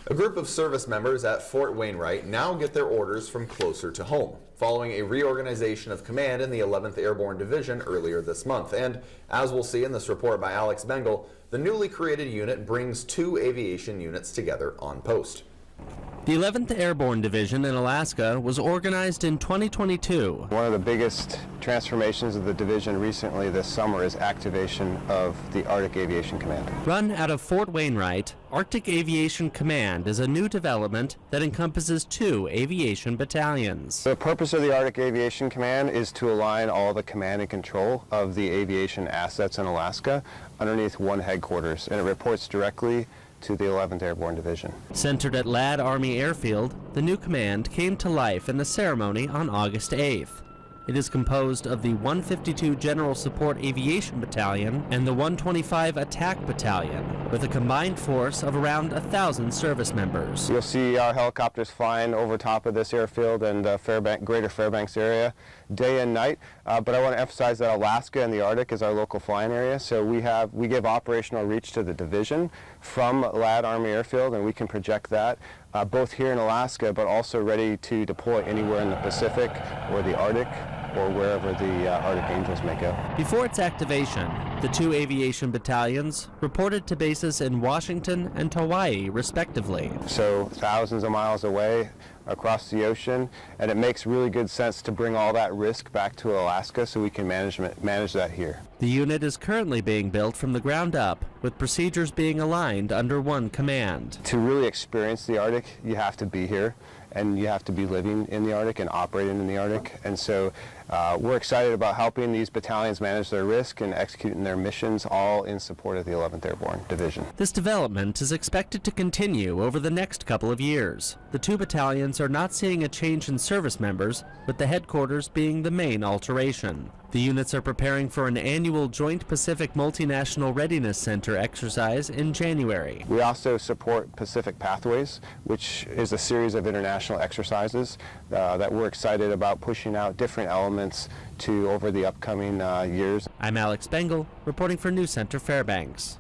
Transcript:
A group of service members at Fort Wainwright now get their orders from closer to home, following a reorganization of command in the 11th Airborne Division earlier this month. And as we'll see in this report by Alex Bengal, the newly created unit brings two aviation units together on post. The 11th Airborne Division in Alaska was organized in 2022. One of the biggest transformations of the division recently this summer is activation of the Arctic Aviation Command. Run out of Fort Wainwright, Arctic Aviation Command is a new development that encompasses two aviation battalions. The purpose of the Arctic Aviation Command is to align all the command and control of the aviation assets in Alaska underneath one headquarters, and it reports directly to the 11th Airborne Division. Centered at Ladd Army Airfield, the new command came to life in the ceremony on August 8th. It is composed of the 152 General Support Aviation Battalion and the 125 Attack Battalion, with a combined force of around 1,000 service members. You'll see our helicopters flying over top of this airfield and greater Fairbanks area day and night, but I want to emphasize that Alaska and the Arctic is our local flying area, so we give operational reach to the division from Ladd Army Airfield, and we can project that both here in Alaska, but also ready to deploy anywhere in the Pacific or the Arctic or wherever the Arctic Angels may go. Before its activation, the two aviation battalions reported to bases in Washington and Hawaii, respectively. So thousands of miles away across the ocean, and it makes really good sense to bring all that risk back to Alaska so we can manage that here. The unit is currently being built from the ground up, with procedures being aligned under one command. To really experience the Arctic, you have to be here, and you have to be living in the Arctic and operating in the Arctic. And so we're excited about helping these battalions manage their risk and executing their missions, all in support of the 11th Airborne Division. This development is expected to continue over the next couple of years. The two battalions are not seeing a change in service members, with the headquarters being the main alteration. The units are preparing for an annual Joint Pacific Multinational Readiness Center exercise in January. We also support Pacific Pathways, which is a series of international exercises that we're excited about pushing out different elements to over the upcoming years. I'm Alex Bengal, reporting for News Center Fairbanks.